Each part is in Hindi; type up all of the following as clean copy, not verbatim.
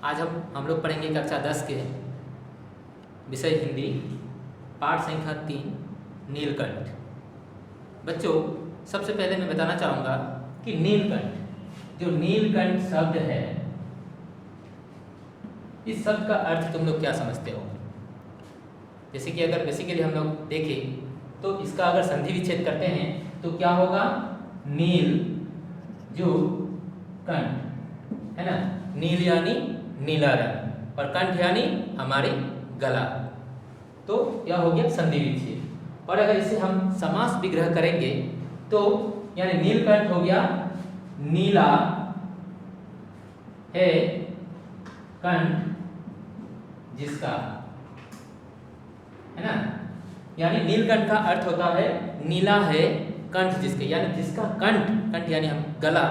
आज हम लोग पढ़ेंगे कक्षा 10 के विषय हिंदी, पाठ संख्या 3 नीलकंठ। बच्चों, सबसे पहले मैं बताना चाहूँगा कि नीलकंठ, जो नीलकंठ शब्द है, इस शब्द का अर्थ तुम लोग क्या समझते हो? जैसे कि अगर बेसिकली हम लोग देखें तो इसका अगर संधि विच्छेद करते हैं तो क्या होगा? नील जो कंठ है ना, नील यानी नीला रंग और कंठ यानी हमारी गला, तो यह हो गया संधि विच्छेद। और अगर इसे हम समास विग्रह करेंगे तो यानी नीलकंठ हो गया नीला है कंठ जिसका, है ना, यानी नीलकंठ का अर्थ होता है नीला है कंठ जिसके, यानी जिसका कंठ यानी हम गला,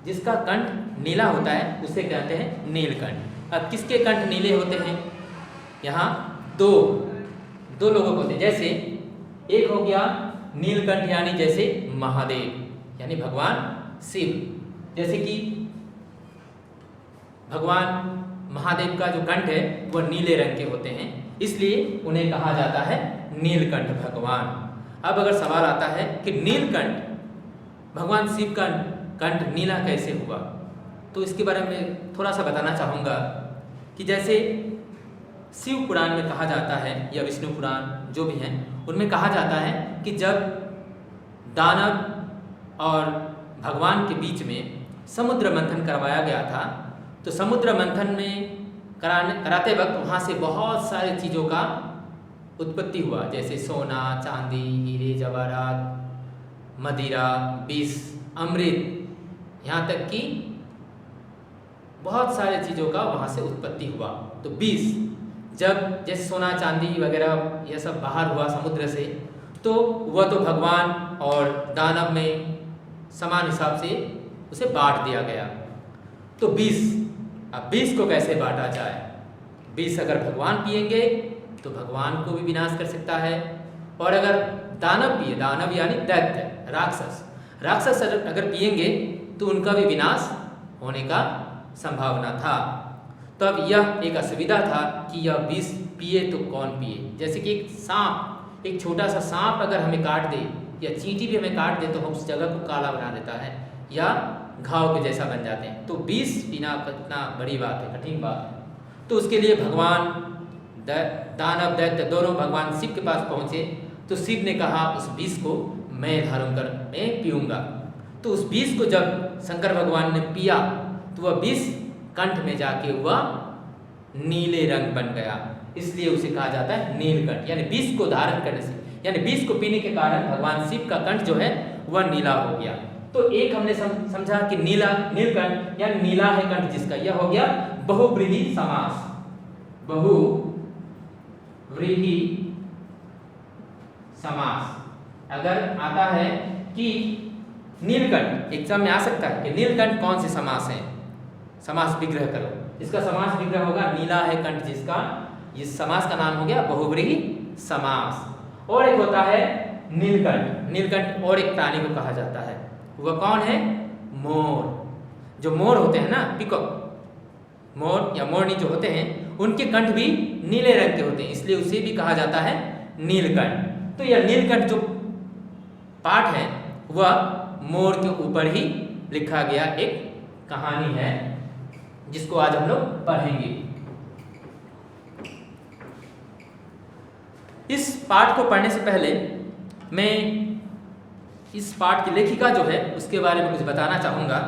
जिसका कंठ नीला होता है उसे कहते हैं नीलकंठ। अब किसके कंठ नीले होते हैं? यहाँ दो लोगों को होते हैं। जैसे एक हो गया नीलकंठ यानी जैसे महादेव यानी भगवान शिव, जैसे कि भगवान महादेव का जो कंठ है वह नीले रंग के होते हैं, इसलिए उन्हें कहा जाता है नीलकंठ भगवान। अब अगर सवाल आता है कि नीलकंठ भगवान शिव का कंठ नीला कैसे हुआ, तो इसके बारे में थोड़ा सा बताना चाहूँगा कि जैसे शिव पुराण में कहा जाता है या विष्णु पुराण जो भी हैं उनमें कहा जाता है कि जब दानव और भगवान के बीच में समुद्र मंथन करवाया गया था, तो समुद्र मंथन में कराते वक्त वहाँ से बहुत सारे चीज़ों का उत्पत्ति हुआ, जैसे सोना, चांदी, हीरे जवाहरात, मदिरा, विष, अमृत, यहाँ तक कि बहुत सारे चीज़ों का वहाँ से उत्पत्ति हुआ। तो विष, जब जैसे सोना चांदी वगैरह यह सब बाहर हुआ समुद्र से, तो वह तो भगवान और दानव में समान हिसाब से उसे बांट दिया गया। तो विष, अब विष को कैसे बांटा जाए? विष अगर भगवान पिएंगे तो भगवान को भी विनाश कर सकता है, और अगर दानव पिए, दानव यानी दैत्य, राक्षस अगर पिएंगे तो उनका भी विनाश होने का संभावना था। तो अब यह एक असुविधा था कि यह विष पिए तो कौन पिए। जैसे कि एक सांप, एक छोटा सा सांप अगर हमें काट दे या चींटी भी हमें काट दे तो हम उस जगह को काला बना देता है या घाव के जैसा बन जाते हैं। तो विष पीना कितना बड़ी बात है, कठिन बात है। तो उसके लिए भगवान दानव दैत्य दोनों भगवान शिव के पास पहुँचे, तो शिव ने कहा उस विष को मैं धारण कर मैं पीऊँगा। तो उस विष को जब शंकर भगवान ने पिया तो वह विष कंठ में जाके हुआ नीले रंग बन गया, इसलिए उसे कहा जाता है नीलकंठ। यानी विष को धारण करने से, यानी विष को पीने के कारण भगवान शिव का कंठ जो है वह नीला हो गया। तो एक हमने समझा कि नीलकंठ यानी नीला है कंठ जिसका, यह हो गया बहुव्रीहि समास। बहुव्रीहि समास अगर आता है कि नीलकंठ, एग्जाम में आ सकता है कि नीलकंठ कौन से समास है, समास विग्रह करो। इसका समास विग्रह होगा नीला है कंठ जिसका, इस समास का नाम हो गया बहुव्रीहि समास। और एक होता है नीलकंठ। नीलकंठ और एक प्राणी को कहा जाता है, वह कौन है? मोर। जो मोर होते हैं ना, पिकॉक, मोर या मोरनी जो होते हैं, उनके कंठ भी नीले रंग के होते हैं, इसलिए उसे भी कहा जाता है नीलकंठ। तो यह नीलकंठ जो पाठ है वह मोर के ऊपर ही लिखा गया एक कहानी है, जिसको आज हम लोग पढ़ेंगे। इस पाठ को पढ़ने से पहले मैं इस पाठ की लेखिका जो है उसके बारे में कुछ बताना चाहूँगा।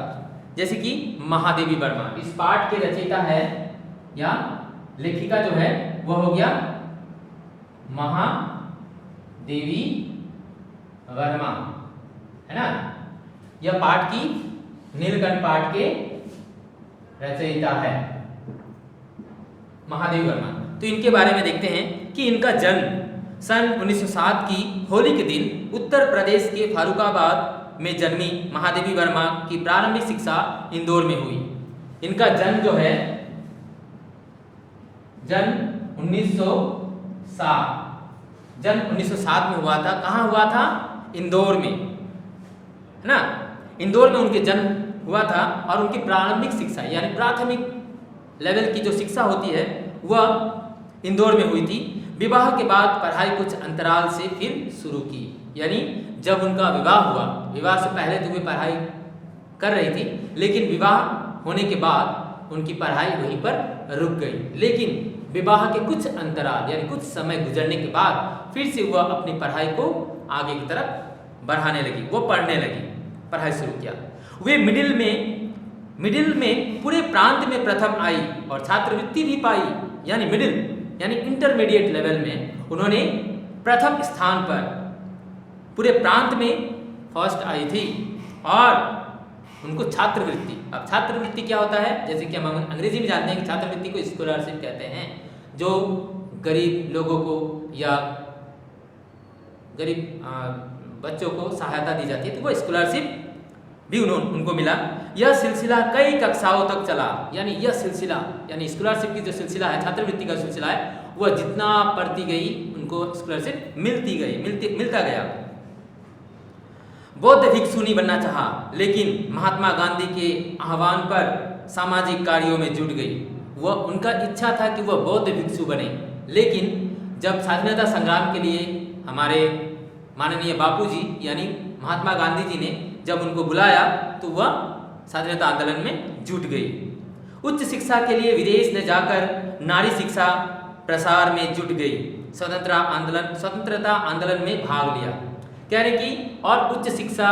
जैसे कि महादेवी वर्मा इस पाठ के रचयिता है, या लेखिका जो है वह हो गया महादेवी वर्मा, है ना। यह पाठ की नीलकंठ पाठ के रचयिता है महादेवी वर्मा। तो इनके बारे में देखते हैं कि इनका जन्म सन 1907 की होली के दिन उत्तर प्रदेश के फारुखाबाद में जन्मी महादेवी वर्मा की प्रारंभिक शिक्षा इंदौर में हुई। इनका जन्म जो है जन्म 1907 में हुआ था। कहाँ हुआ था? इंदौर में, है ना। इंदौर में उनके जन्म हुआ था और उनकी प्रारंभिक शिक्षा यानी प्राथमिक लेवल की जो शिक्षा होती है वह इंदौर में हुई थी। विवाह के बाद पढ़ाई कुछ अंतराल से फिर शुरू की, यानी जब उनका विवाह हुआ, विवाह से पहले तो वे पढ़ाई कर रही थी, लेकिन विवाह होने के बाद उनकी पढ़ाई वहीं पर रुक गई। लेकिन विवाह के कुछ अंतराल यानी कुछ समय गुजरने के बाद फिर से वह अपनी पढ़ाई को आगे की तरफ बढ़ाने लगी, वो पढ़ने लगी, पढ़ाई शुरू किया। वे मिडिल में पूरे प्रांत में प्रथम आई और छात्रवृत्ति भी पाई, यानी मिडिल यानी इंटरमीडिएट लेवल में उन्होंने प्रथम स्थान पर पूरे प्रांत में फर्स्ट आई थी और उनको छात्रवृत्ति। अब छात्रवृत्ति क्या होता है, जैसे कि हम अंग्रेजी में जानते हैं कि छात्रवृत्ति को स्कॉलरशिप कहते हैं, जो गरीब लोगों को या गरीब बच्चों को सहायता दी जाती है, तो वो स्कॉलरशिप भी उनको मिला। यह सिलसिला कई कक्षाओं तक चला, यानी यह सिलसिला यानी स्कॉलरशिप की जो सिलसिला है, छात्रवृत्ति का सिलसिला है, वह जितना पढ़ती गई उनको स्कॉलरशिप मिलता गया। बौद्ध भिक्षु नहीं बनना चाहा, लेकिन महात्मा गांधी के आह्वान पर सामाजिक कार्यों में जुट गई। वह उनका इच्छा था कि वह बौद्ध भिक्षु बने, लेकिन जब स्वाधीनता संग्राम के लिए हमारे माननीय बापूजी यानी महात्मा गांधी जी ने जब उनको बुलाया तो वह स्वाधीनता आंदोलन में जुट गई। उच्च शिक्षा के लिए विदेश में जाकर नारी शिक्षा प्रसार में जुट गई, स्वतंत्रता आंदोलन में भाग लिया। कह रहे कि और उच्च शिक्षा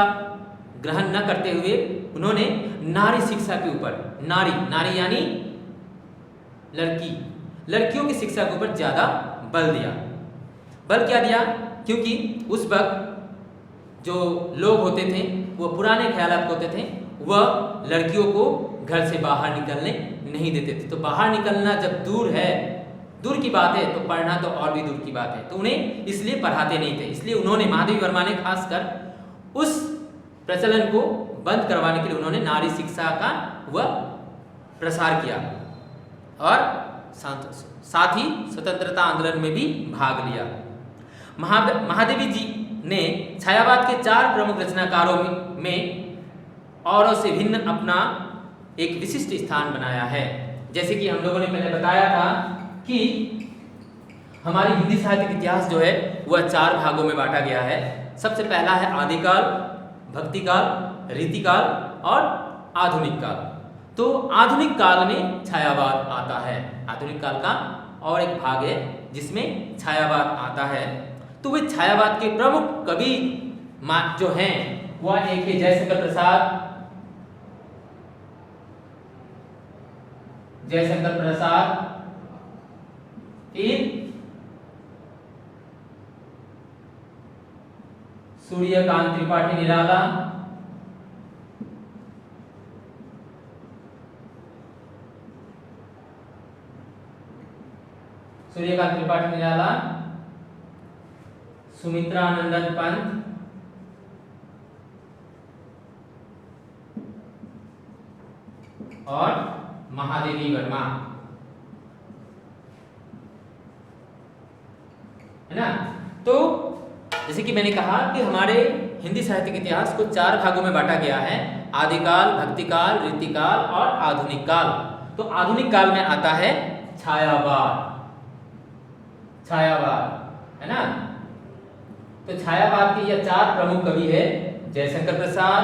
ग्रहण न करते हुए उन्होंने नारी शिक्षा के ऊपर, नारी यानी लड़कियों की शिक्षा के ऊपर ज़्यादा बल दिया। बल क्या दिया, क्योंकि उस वक्त जो लोग होते थे वो पुराने ख्यालात होते थे, वह लड़कियों को घर से बाहर निकलने नहीं देते थे। तो बाहर निकलना जब दूर की बात है, तो पढ़ना तो और भी दूर की बात है, तो उन्हें इसलिए पढ़ाते नहीं थे। इसलिए उन्होंने, महादेवी वर्मा ने खासकर उस प्रचलन को बंद करवाने के लिए उन्होंने नारी शिक्षा का वह प्रसार किया और साथ ही स्वतंत्रता आंदोलन में भी भाग लिया। महादेवी जी ने छायावाद के 4 प्रमुख रचनाकारों में औरों से भिन्न अपना एक विशिष्ट स्थान बनाया है। जैसे कि हम लोगों ने पहले बताया था कि हमारी हिंदी साहित्य का इतिहास जो है वह 4 भागों में बांटा गया है। सबसे पहला है आदिकाल, भक्तिकाल, रीतिकाल और आधुनिक काल। तो आधुनिक काल में छायावाद आता है। आधुनिक काल का और एक भाग है जिसमें छायावाद आता है। तो वे छायावाद के प्रमुख कवि जो हैं वह एक है जयशंकर प्रसाद, फिर सूर्यकांत त्रिपाठी निराला, सुमित्रानंदन पंत और महादेवी वर्मा, है ना। तो जैसे कि मैंने कहा कि हमारे हिंदी साहित्य के इतिहास को 4 भागों में बांटा गया है, आदिकाल, भक्तिकाल, रीतिकाल और आधुनिक काल। तो आधुनिक काल में आता है छायावाद, है ना। तो छायावाद के ये 4 प्रमुख कवि है, जयशंकर प्रसाद,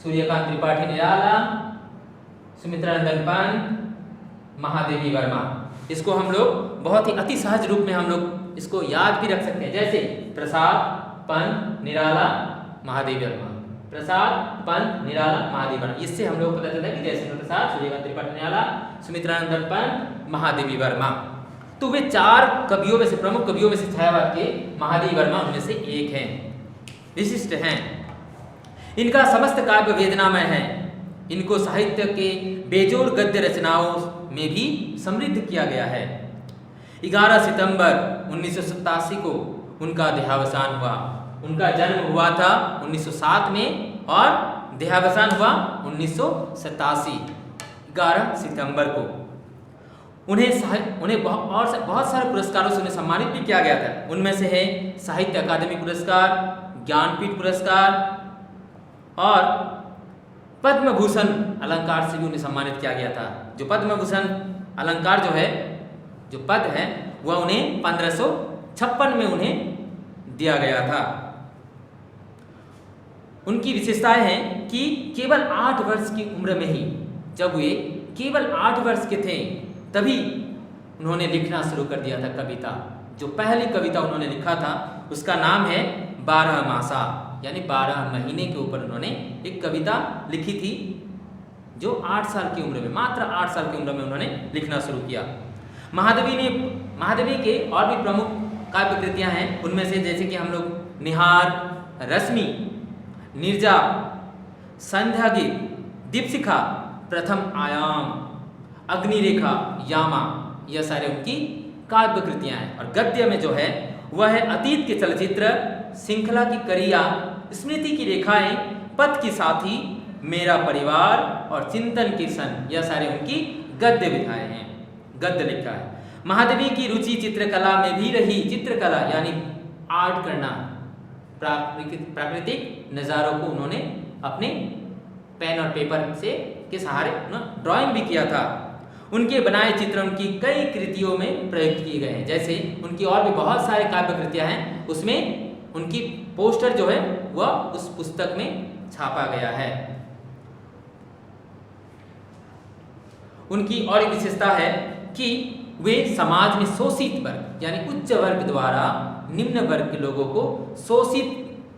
सूर्यकांत त्रिपाठी निराला, सुमित्रानंदन पंत, महादेवी वर्मा। इसको हम लोग बहुत ही अति सहज रूप में हम लोग इसको याद भी रख सकते हैं, जैसे प्रसाद, पंत, निराला, महादेवी वर्मा, प्रसाद, पंत, निराला, महादेवी वर्मा। इससे हम लोग पता चलता है कि जयशंकर प्रसाद, सूर्यकांत त्रिपाठी निराला, सुमित्रानंदन पंत, महादेवी वर्मा। तो वे 4 कवियों में से, प्रमुख कवियों में से छायावाद के महादेवी वर्मा उनमें से एक हैं, विशिष्ट हैं। इनका समस्त काव्य वेदनामय है। इनको साहित्य के बेजोड़ गद्य रचनाओं में भी समृद्ध किया गया है। 11 सितंबर 1987 को उनका देहावसान हुआ। उनका जन्म हुआ था 1907 में और देहावसान हुआ 1987 11 सितंबर को। उन्हें बहुत सारे पुरस्कारों से उन्हें सम्मानित भी किया गया था। उनमें से है साहित्य अकादमी पुरस्कार, ज्ञानपीठ पुरस्कार और पद्म भूषण अलंकार से भी उन्हें सम्मानित किया गया था। जो पद्म भूषण अलंकार जो है, जो पद है, वह उन्हें 1556 में उन्हें दिया गया था। उनकी विशेषताएं हैं कि केवल 8 वर्ष की उम्र में ही, जब वे केवल 8 वर्ष के थे, तभी उन्होंने लिखना शुरू कर दिया था कविता। जो पहली कविता उन्होंने लिखा था उसका नाम है 12 मासा, यानी 12 महीने के ऊपर उन्होंने एक कविता लिखी थी, जो 8 साल की उम्र में, मात्र 8 साल की उम्र में उन्होंने लिखना शुरू किया। महादेवी के और भी प्रमुख काव्य कृतियाँ हैं। उनमें से जैसे कि हम लोग निहार, रश्मि, निर्जा, संध्या गीत, दीपशिखा, प्रथम आयाम, अग्निरेखा, यामा, यह सारे उनकी काव्य कृतियाँ हैं। और गद्य में जो है वह है अतीत के चलचित्र, श्रृंखला की करिया, स्मृति की रेखाएं, पथ की साथी, मेरा परिवार और चिंतन कीर्तन, यह सारे उनकी गद्य विधाएं हैं, गद्य लिखा है। महादेवी की रुचि चित्रकला में भी रही। चित्रकला यानी आर्ट करना, प्राकृतिक नज़ारों को उन्होंने अपने पेन और पेपर से के सहारे ड्राइंग भी किया था। उनके बनाए चित्र उनकी कई कृतियों में प्रयुक्त किए गए हैं। जैसे उनकी और भी बहुत सारे काव्य कृतियाँ हैं, उसमें उनकी पोस्टर जो है वह उस पुस्तक में छापा गया है। उनकी और एक विशेषता है कि वे समाज में शोषित वर्ग यानी उच्च वर्ग द्वारा निम्न वर्ग के लोगों को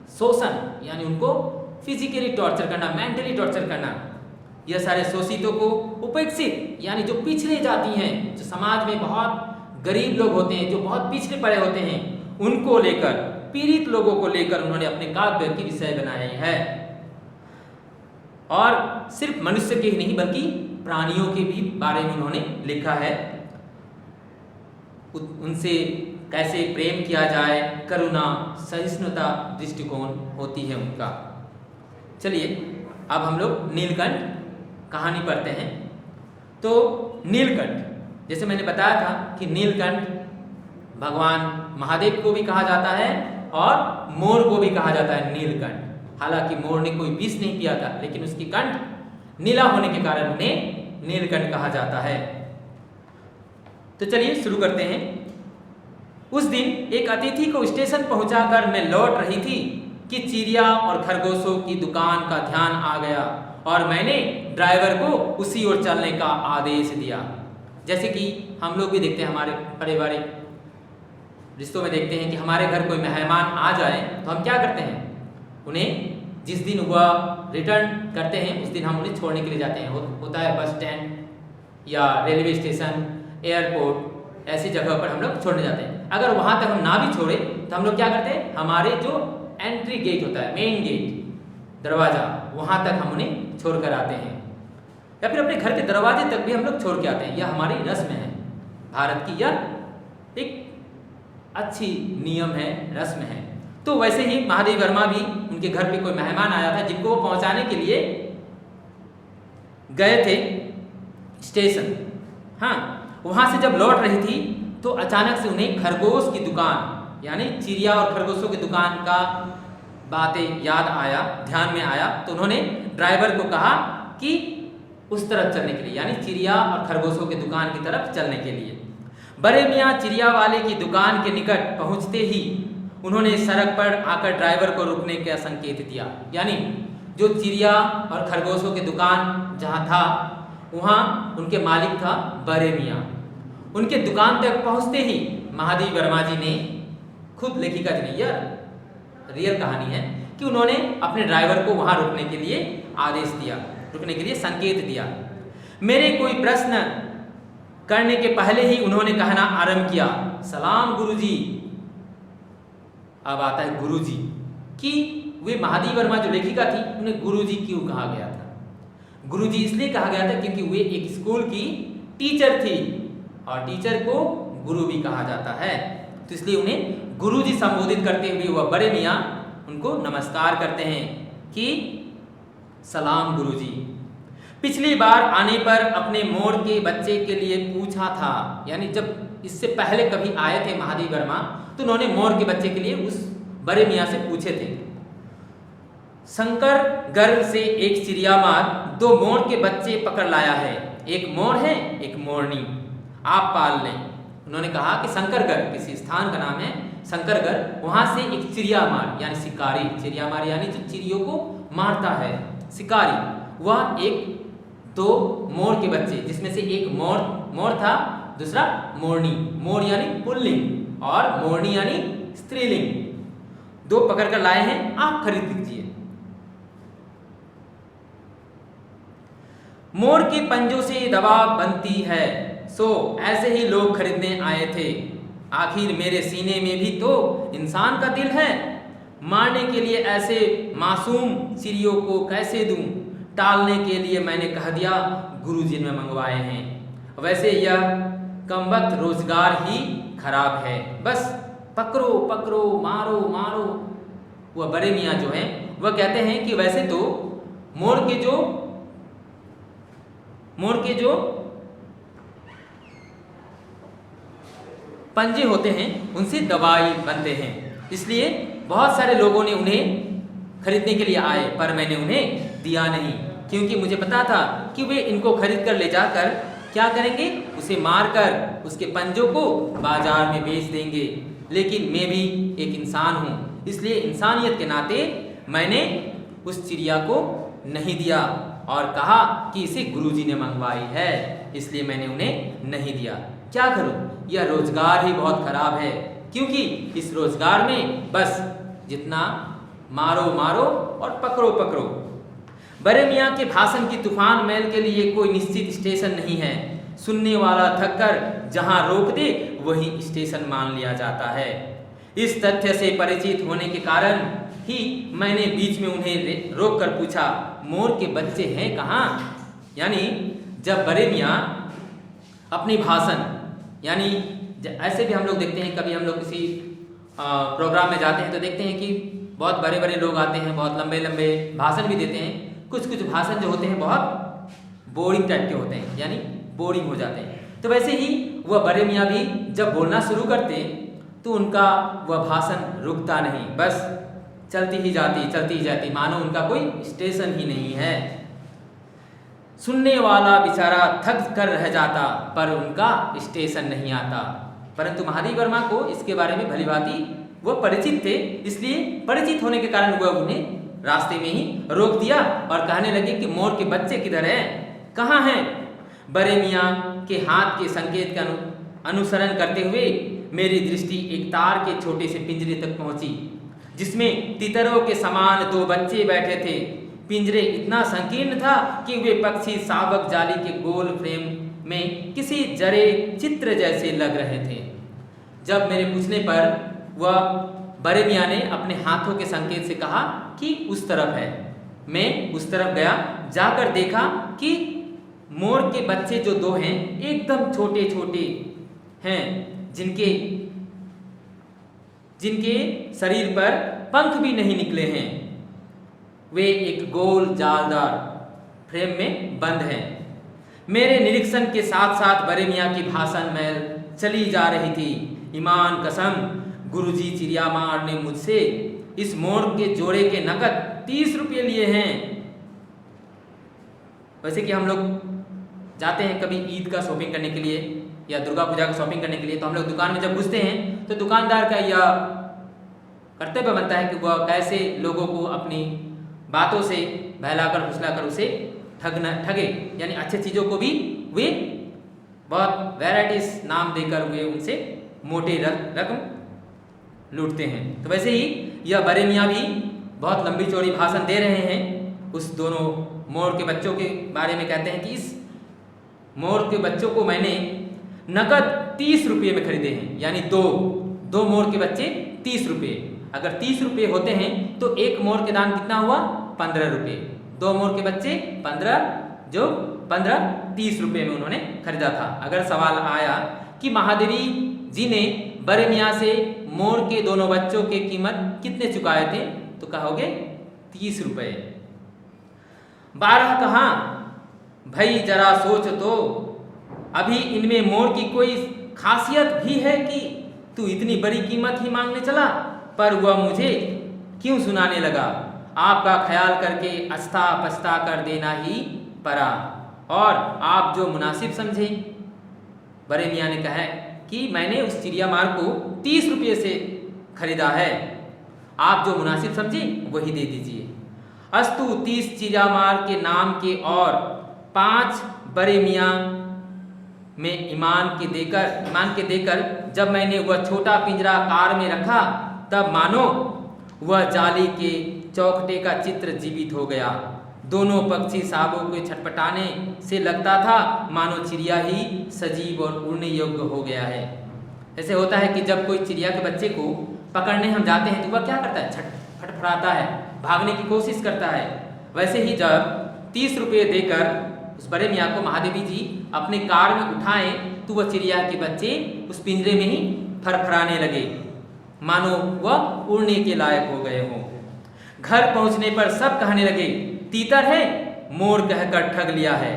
शोषण यानी उनको फिजिकली टॉर्चर करना, मेंटली टॉर्चर करना, यह सारे शोषितों को उपेक्षित यानी जो पिछड़े जाती हैं, जो समाज में बहुत गरीब लोग होते हैं, जो बहुत पिछड़े पड़े होते हैं, उनको लेकर, पीड़ित लोगों को लेकर उन्होंने अपने काव्य की विषय बनाए हैं। और सिर्फ मनुष्य के ही नहीं बल्कि प्राणियों के भी बारे में उन्होंने लिखा है। उनसे कैसे प्रेम किया जाए, करुणा, सहिष्णुता दृष्टिकोण होती है उनका। चलिए अब हम लोग नीलकंठ कहानी पढ़ते हैं। तो नीलकंठ, जैसे मैंने बताया था कि नीलकंठ भगवान महादेव को भी कहा जाता है और मोर को भी कहा जाता है नीलकंठ। हालांकि मोर ने कोई विष नहीं पिया था, लेकिन उसकी कंठ नीला होने के कारण उन्हें नीलकंठ कहा जाता है। तो चलिए शुरू करते हैं। उस दिन एक अतिथि को स्टेशन पहुंचाकर मैं लौट रही थी कि चिड़िया और खरगोशों की दुकान का ध्यान आ गया और मैंने ड्राइवर को उसी ओर चलने का आदेश दिया। जैसे कि हम लोग भी देखते हैं, हमारे पारिवारिक रिश्तों में देखते हैं कि हमारे घर कोई मेहमान आ जाए तो हम क्या करते हैं, उन्हें जिस दिन वह रिटर्न करते हैं उस दिन हम उन्हें छोड़ने के लिए जाते हैं। होता है बस स्टैंड या रेलवे स्टेशन, एयरपोर्ट, ऐसी जगह पर हम लोग छोड़ने जाते हैं। अगर वहाँ तक हम ना भी छोड़े तो हम लोग क्या करते हैं, हमारे जो एंट्री गेट होता है, मेन गेट, दरवाज़ा, वहाँ तक हम उन्हें छोड़ कर आते हैं, या फिर अपने घर के दरवाजे तक भी हम लोग छोड़ के आते हैं। यह हमारी रस्म है, भारत की यह एक अच्छी नियम है, रस्म है। तो वैसे ही महादेव वर्मा भी उनके घर पे कोई मेहमान आया था जिनको वो पहुंचाने के लिए गए थे स्टेशन। हाँ, वहां से जब लौट रही थी तो अचानक से उन्हें खरगोश की दुकान यानी चिड़िया और खरगोशों की दुकान का बातें याद आया, ध्यान में आया। तो उन्होंने ड्राइवर को कहा कि उस तरफ चलने के लिए, यानी चिड़िया और खरगोशों की दुकान की तरफ चलने के लिए। बड़े मियाँ चिड़िया वाले की दुकान के निकट पहुंचते ही उन्होंने सड़क पर आकर ड्राइवर को रुकने का संकेत दिया। यानी जो चिड़िया और खरगोशों की दुकान जहाँ था वहाँ उनके मालिक था बड़े मियाँ। उनके दुकान तक पहुँचते ही महादेव वर्मा जी ने, खुद लेखिका जी ने, यह रियल कहानी है कि उन्होंने अपने ड्राइवर को वहाँ रुकने के लिए आदेश दिया, रुकने के लिए संकेत दिया। मेरे कोई प्रश्न करने के पहले ही उन्होंने कहना आरंभ किया, सलाम गुरुजी। अब आता है गुरुजी, कि वे महादेव वर्मा जो लेखिका थी उन्हें गुरुजी क्यों कहा गया था। गुरुजी इसलिए कहा गया था क्योंकि वे एक स्कूल की टीचर थी और टीचर को गुरु भी कहा जाता है, तो इसलिए उन्हें गुरुजी संबोधित करते हुए वह बड़े मियाँ उनको नमस्कार करते हैं कि सलाम गुरुजी। पिछली बार आने पर अपने मोर के बच्चे के लिए पूछा था, यानी जब इससे पहले कभी आए थे महादेव वर्मा तो उन्होंने मोर के बच्चे के लिए उस बड़े मियाँ से पूछे थे। शंकर गर्भ से एक चिड़ियामार 2 मोर के बच्चे पकड़ लाया है, एक मोर है एक मोरनी, आप पाल लें। उन्होंने कहा कि शंकरगढ़ किसी स्थान का नाम है शंकरगढ़, वहां से एक चिड़ियामार यानी शिकारी, चिड़ियामार यानी जो चिड़ियों को मारता है शिकारी, वह एक 2 मोर के बच्चे, जिसमें से एक मोर था, दूसरा मोरनी, मोर यानी पुल्लिंग और मोरनी यानी स्त्रीलिंग, 2 पकड़ कर लाए हैं, आप खरीद लीजिए। मोर के पंजों से दवा बनती है, सो ऐसे ही लोग खरीदने आए थे। आखिर मेरे सीने में भी तो इंसान का दिल है, मारने के लिए ऐसे मासूम चिड़ियों को कैसे दूं? टालने के लिए मैंने कह दिया गुरुजी ने मंगवाए हैं। वैसे यह कमबख्त रोजगार ही खराब है, बस पकड़ो पकड़ो मारो मारो। वह बड़े मियाँ जो हैं वह कहते हैं कि वैसे तो मोर के जो पंजे होते हैं उनसे दवाई बनते हैं, इसलिए बहुत सारे लोगों ने उन्हें खरीदने के लिए आए, पर मैंने उन्हें दिया नहीं, क्योंकि मुझे पता था कि वे इनको खरीद कर ले जाकर क्या करेंगे, उसे मारकर उसके पंजों को बाजार में बेच देंगे। लेकिन मैं भी एक इंसान हूँ, इसलिए इंसानियत के नाते मैंने उस चिड़िया को नहीं दिया और कहा कि इसे गुरुजी ने मंगवाई है, इसलिए मैंने उन्हें नहीं दिया। क्या करूं, यह रोजगार ही बहुत खराब है, क्योंकि इस रोजगार में बस जितना मारो मारो और पकड़ो पकड़ो। बड़े मियाँ के भाषण की तूफान मैल के लिए कोई निश्चित स्टेशन नहीं है, सुनने वाला थककर जहां रोक दे वही स्टेशन मान लिया जाता है। इस तथ्य से परिचित होने के कारण ही मैंने बीच में उन्हें रोक कर पूछा, मोर के बच्चे हैं कहाँ? यानी जब बड़े मियाँ अपनी भाषण, यानी ऐसे भी हम लोग देखते हैं, कभी हम लोग किसी प्रोग्राम में जाते हैं तो देखते हैं कि बहुत बड़े बड़े लोग आते हैं, बहुत लंबे लंबे भाषण भी देते हैं। कुछ कुछ भाषण जो होते हैं बहुत बोरिंग टाइप के होते हैं, यानी बोरिंग हो जाते हैं। तो वैसे ही वह बड़े मियाँ भी जब बोलना शुरू करते तो उनका वह भाषण रुकता नहीं, बस चलती ही जाती, मानो उनका कोई स्टेशन ही नहीं है। सुनने वाला बेचारा थक कर रह जाता, पर उनका स्टेशन नहीं आता। परंतु महादेव वर्मा को इसके बारे में भलीभांति वह परिचित थे, इसलिए परिचित होने के कारण वह उन्हें रास्ते में ही रोक दिया और कहने लगे कि मोर के बच्चे किधर हैं, कहाँ हैं? बड़े मियाँ के हाथ के संकेत का अनुसरण करते हुए मेरी दृष्टि एक तार के छोटे से पिंजरे तक पहुंची, जिसमें तितरों के समान 2 बच्चे बैठे थे। पिंजरे इतना संकीर्ण था कि वे पक्षी सावक जाली के गोल फ्रेम में किसी जरे चित्र जैसे लग रहे थे। जब मेरे पूछने पर वह बड़े मियाँ ने अपने हाथों के संकेत से कहा कि उस तरफ है। मैं उस तरफ गया, जाकर देखा कि मोर के बच्चे जो 2 हैं एकदम छोटे छोटे हैं, जिनके शरीर पर पंख भी नहीं निकले हैं। वे एक गोल जालदार फ्रेम में बंद हैं। मेरे निरीक्षण के साथ साथ बड़े मियाँ की भाषण मैल चली जा रही थी। ईमान कसम, गुरुजी चिड़ियामार ने मुझसे इस मोर के जोड़े के नकद 30 रुपये लिए हैं। वैसे कि हम लोग जाते हैं कभी ईद का शॉपिंग करने के लिए या दुर्गा पूजा का शॉपिंग करने के लिए, तो हम लोग दुकान में जब घुसते हैं तो दुकानदार का यह कर्तव्य बनता है कि वह कैसे लोगों को अपनी बातों से बहलाकर फुसलाकर उसे ठगे, यानी अच्छी चीज़ों को भी वे बहुत वैराइटीज नाम देकर वे उनसे मोटे रकम लूटते हैं। तो वैसे ही यह बड़े मियाँ भी बहुत लंबी चौड़ी भाषण दे रहे हैं उस दोनों मोर के बच्चों के बारे में। कहते हैं कि इस मोर के बच्चों को मैंने नकद 30 रुपये में खरीदे हैं, यानी दो मोर के बच्चे 30 रुपये। अगर 30 रुपये होते हैं तो एक मोर के दाम कितना हुआ? 15 रुपये। 2 मोर के बच्चे 15, जो 15 30 रुपये में उन्होंने खरीदा था। अगर सवाल आया कि महादेवी जी ने बड़े मियाँ से मोर के दोनों बच्चों की कीमत कितने चुकाए थे, तो कहोगे 30 रुपये। 12 कहाँ भाई, जरा सोच तो, अभी इनमें मोर की कोई खासियत भी है कि तू इतनी बड़ी कीमत ही मांगने चला? पर वह मुझे क्यों सुनाने लगा, आपका ख्याल करके अस्ता पछता कर देना ही पड़ा, और आप जो मुनासिब समझे। बड़े मियाँ ने कहा कि मैंने उस चिड़िया मार को 30 रुपये से खरीदा है, आप जो मुनासिब समझे वही दे दीजिए। अस्तु 30 चिड़िया मार के नाम के और 5 बड़े मियाँ में ईमान के देकर जब मैंने वह छोटा पिंजरा कार में रखा, तब मानो वह जाली के चौखटे का चित्र जीवित हो गया। दोनों पक्षी साबों के छटपटाने से लगता था मानो चिड़िया ही सजीव और उड़ने योग्य हो गया है। ऐसे होता है कि जब कोई चिड़िया के बच्चे को पकड़ने हम जाते हैं तो वह क्या करता है, फटफटाता है, भागने की कोशिश करता है। वैसे ही जब 30 रुपये देकर उस बड़े मियाँ को महादेवी जी अपने कार में उठाएं तो वह चिड़िया के बच्चे उस पिंजरे में ही फरफराने लगे, मानो वह उड़ने के लायक हो गए हों। घर पहुंचने पर सब कहने लगे, तीतर है, मोर कहकर ठग लिया है।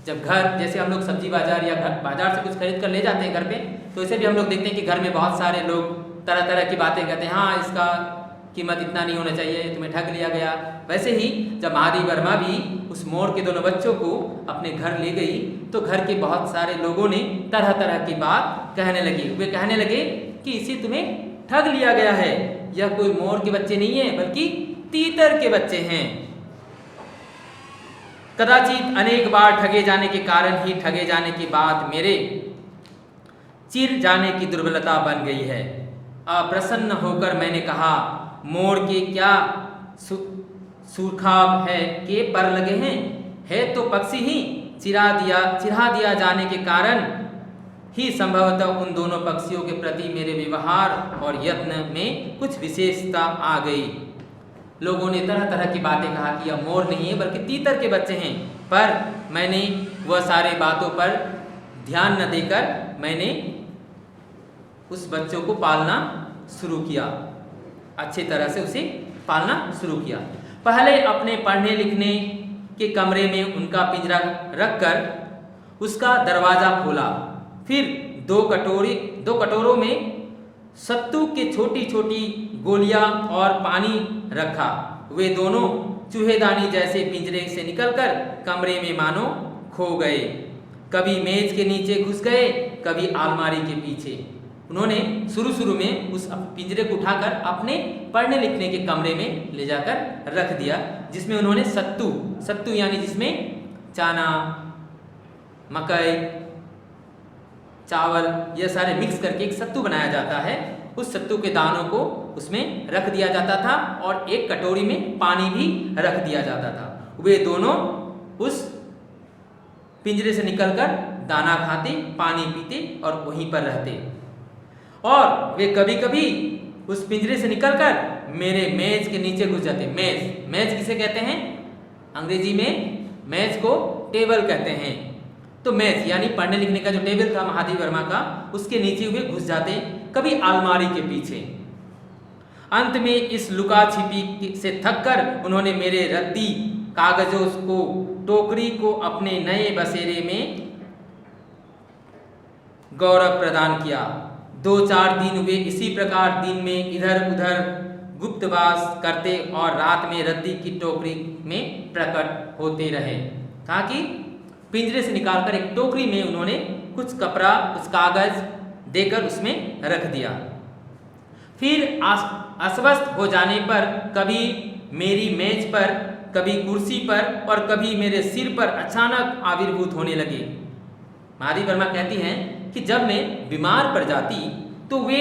जब घर, जैसे हम लोग सब्जी बाजार या बाजार से कुछ खरीद कर ले जाते हैं घर पे, तो इसे भी हम लोग देखते हैं कि घर में बहुत सारे लोग तरह तरह की बातें कहते हैं, हाँ इसका कीमत इतना नहीं होना चाहिए, तुम्हें ठग लिया गया। वैसे ही जब महादेवी वर्मा भी उस मोर के दोनों बच्चों को अपने घर ले गई तो घर के बहुत सारे लोगों ने तरह तरह की बात कहने लगी। वे कहने लगे कि इसे तुम्हें ठग लिया गया है, यह कोई मोर के बच्चे नहीं है बल्कि तीतर के बच्चे हैं। कदाचित अनेक बार ठगे जाने के कारण ही ठगे जाने के बाद मेरे चिर जाने की दुर्बलता बन गई है। अप्रसन्न होकर मैंने कहा, मोर के क्या सुरखाब है के पर लगे हैं, है तो पक्षी ही, चिरा दिया जाने के कारण ही संभवतः उन दोनों पक्षियों के प्रति मेरे व्यवहार और यत्न में कुछ विशेषता आ गई। लोगों ने तरह तरह की बातें कहा कि यह मोर नहीं है बल्कि तीतर के बच्चे हैं, पर मैंने वह सारे बातों पर ध्यान न देकर मैंने उस बच्चों को पालना शुरू किया, अच्छी तरह से उसे पालना शुरू किया। पहले अपने पढ़ने लिखने के कमरे में उनका पिंजरा रखकर उसका दरवाज़ा खोला, फिर दो कटोरों में सत्तू के छोटी छोटी गोलियां और पानी रखा। वे दोनों चूहेदानी जैसे पिंजरे से निकलकर कमरे में मानो खो गए, कभी मेज के नीचे घुस गए, कभी अलमारी के पीछे। उन्होंने शुरू में उस पिंजरे को उठाकर अपने पढ़ने लिखने के कमरे में ले जाकर रख दिया, जिसमें उन्होंने सत्तू यानी जिसमें चना, मकई, चावल ये सारे मिक्स करके एक सत्तू बनाया जाता है, उस सत्तू के दानों को उसमें रख दिया जाता था और एक कटोरी में पानी भी रख दिया जाता था। वे दोनों उस पिंजरे से निकलकर दाना खाते, पानी पीते और वहीं पर रहते। और वे कभी कभी उस पिंजरे से निकलकर मेरे मेज के नीचे घुस जाते। मेज किसे कहते हैं? अंग्रेजी में मेज को टेबल कहते हैं। तो मेज यानी पढ़ने लिखने का जो टेबल था महादेवी वर्मा का, उसके नीचे वे घुस जाते, कभी अलमारी के पीछे। अंत में इस लुका छिपी से थककर उन्होंने मेरे रद्दी कागजों को, टोकरी को अपने नए बसेरे में गौरव प्रदान किया। 2-4 दिन वे इसी प्रकार दिन में इधर उधर गुप्तवास करते और रात में रद्दी की टोकरी में प्रकट होते रहे। कहा कि पिंजरे से निकालकर एक टोकरी में उन्होंने कुछ कपड़ा, कुछ कागज देकर उसमें रख दिया। फिर अस्वस्थ हो जाने पर कभी मेरी मेज पर, कभी कुर्सी पर और कभी मेरे सिर पर अचानक आविर्भूत होने लगे। महादेवी वर्मा कहती हैं कि जब मैं बीमार पड़ जाती तो वे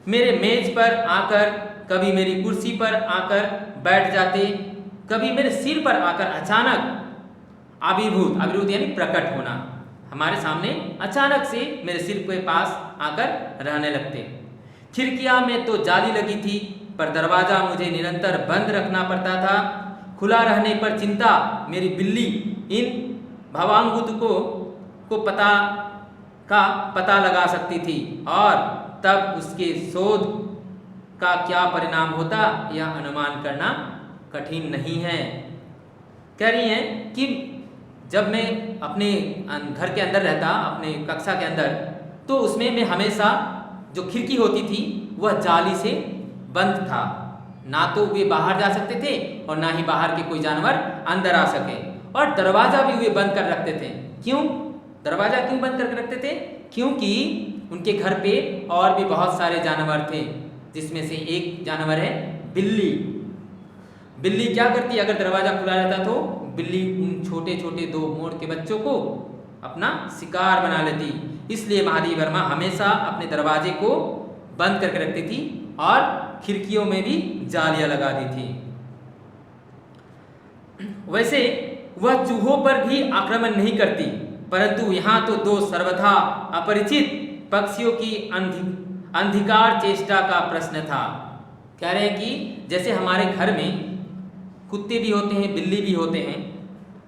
मेरे मेज पर आकर, कभी मेरी कुर्सी पर आकर बैठ जाते, कभी मेरे सिर पर आकर अचानक आविर्भूत यानी प्रकट होना, हमारे सामने अचानक से मेरे सिर के पास आकर रहने लगते। खिड़कियां में तो जाली लगी थी, पर दरवाज़ा मुझे निरंतर बंद रखना पड़ता था। खुला रहने पर चिंता मेरी बिल्ली इन भवांगुत को पता लगा सकती थी और तब उसके शोध का क्या परिणाम होता यह अनुमान करना कठिन नहीं है। कह रही हैं कि जब मैं अपने घर के अंदर रहता, अपने कक्षा के अंदर, तो उसमें मैं हमेशा जो खिड़की होती थी वह जाली से बंद था, ना तो वे बाहर जा सकते थे और ना ही बाहर के कोई जानवर अंदर आ सके। और दरवाजा भी वे बंद कर रखते थे। क्यों? दरवाजा क्यों बंद करके रखते थे? क्योंकि उनके घर पे और भी बहुत सारे जानवर थे, जिसमें से एक जानवर है बिल्ली। बिल्ली क्या करती? अगर दरवाजा खुला रहता तो बिल्ली उन छोटे छोटे 2 मोर के बच्चों को अपना शिकार बना लेती। इसलिए महादेवी वर्मा हमेशा अपने दरवाजे को बंद करके रखती थी और खिड़कियों में भी जालियां लगा दी थी। वैसे वह चूहों पर भी आक्रमण नहीं करती, परंतु यहाँ तो 2 सर्वथा अपरिचित पक्षियों की अंधिकार चेष्टा का प्रश्न था। कह रहे हैं कि जैसे हमारे घर में कुत्ते भी होते हैं, बिल्ली भी होते हैं,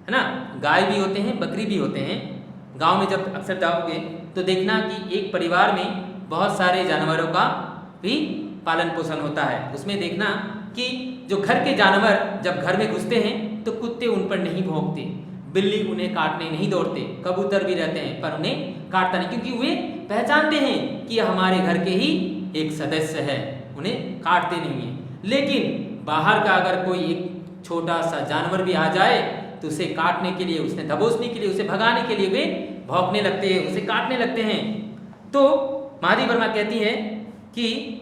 है ना, गाय भी होते हैं, बकरी भी होते हैं। गांव में जब अक्सर जाओगे तो देखना कि एक परिवार में बहुत सारे जानवरों का भी पालन पोषण होता है। उसमें देखना कि जो घर के जानवर जब घर में घुसते हैं तो कुत्ते उन पर नहीं भौंकते, बिल्ली उन्हें काटने नहीं दौड़ते, कबूतर भी रहते हैं पर उन्हें काटता नहीं, क्योंकि वे पहचानते हैं कि यह हमारे घर के ही एक सदस्य है, उन्हें काटते नहीं हैं। लेकिन बाहर का अगर कोई एक छोटा सा जानवर भी आ जाए तो उसे काटने के लिए, उसे दबोचने के लिए, उसे भगाने के लिए वे भौंकने लगते हैं, उसे काटने लगते हैं। तो महादेवी वर्मा कहती है कि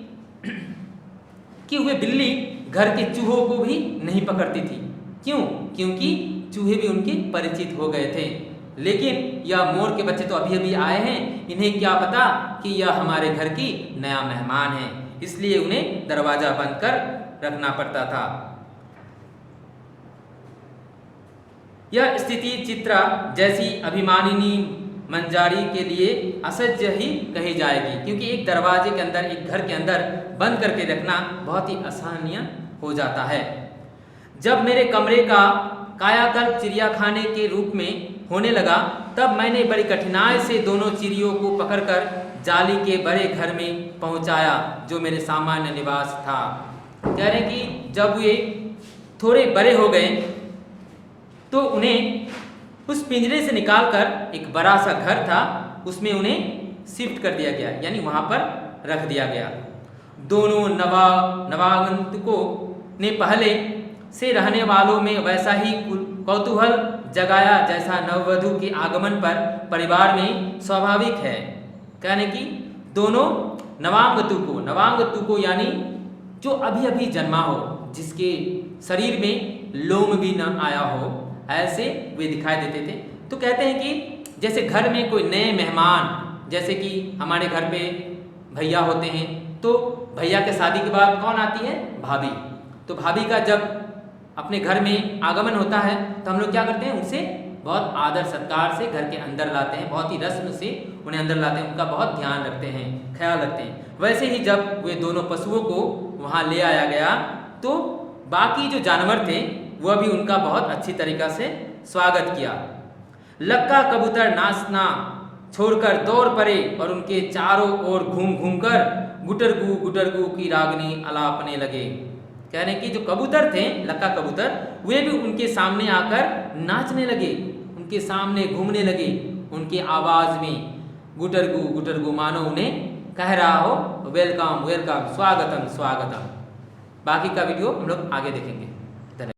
वे बिल्ली घर के चूहों को भी नहीं पकड़ती थी। क्यों? क्योंकि चूहे भी उनके परिचित हो गए थे। लेकिन यह मोर के बच्चे तो अभी अभी आए हैं, इन्हें क्या पता कि यह हमारे घर की नया मेहमान है, इसलिए उन्हें दरवाजा बंद कर रखना पड़ता था। यह स्थिति चित्रा जैसी अभिमानिनी मंजारी के लिए असह्य ही कही जाएगी, क्योंकि एक दरवाजे के अंदर, एक घर के अंदर बंद करके रखना बहुत ही असहनीय हो जाता है। जब मेरे कमरे का कायाकल्प चिड़ियाखाने के रूप में होने लगा, तब मैंने बड़ी कठिनाई से दोनों चिड़ियों को पकड़कर जाली के बड़े घर में पहुंचाया, जो मेरे सामान्य निवास था। कह रहे कि जब वे थोड़े बड़े हो गए तो उन्हें उस पिंजरे से निकालकर एक बड़ा सा घर था, उसमें उन्हें शिफ्ट कर दिया गया, यानी वहां पर रख दिया गया। दोनों नवागंतुकों ने पहले से रहने वालों में वैसा ही कौतूहल जगाया जैसा नववधु के आगमन पर परिवार में स्वाभाविक है। कहने की दोनों नवांगतुको यानी जो अभी अभी जन्मा हो, जिसके शरीर में लोम भी न आया हो, ऐसे वे दिखाई देते थे। तो कहते हैं कि जैसे घर में कोई नए मेहमान, जैसे कि हमारे घर पे भैया होते हैं, तो भैया के शादी के बाद कौन आती है? भाभी। तो भाभी का जब अपने घर में आगमन होता है तो हम लोग क्या करते हैं? उनसे बहुत आदर सत्कार से घर के अंदर लाते हैं, बहुत ही रस्म से उन्हें अंदर लाते हैं, उनका बहुत ध्यान रखते हैं, ख्याल रखते हैं। वैसे ही जब वे दोनों पशुओं को वहाँ ले आया गया तो बाकी जो जानवर थे वह भी उनका बहुत अच्छी तरीक़ा से स्वागत किया। लक्का कबूतर नाचना छोड़कर दौड़ पड़े और उनके चारों ओर घूम घूम कर गुटरगू की रागनी अलापने लगे। कह रहे कि जो कबूतर थे, लक्का कबूतर, वे भी उनके सामने आकर नाचने लगे, उनके सामने घूमने लगे, उनके आवाज़ में गुटरगू मानो उन्हें कह रहा हो वेलकम वेलकम, स्वागतम स्वागतम। बाकी का वीडियो हम लोग आगे देखेंगे।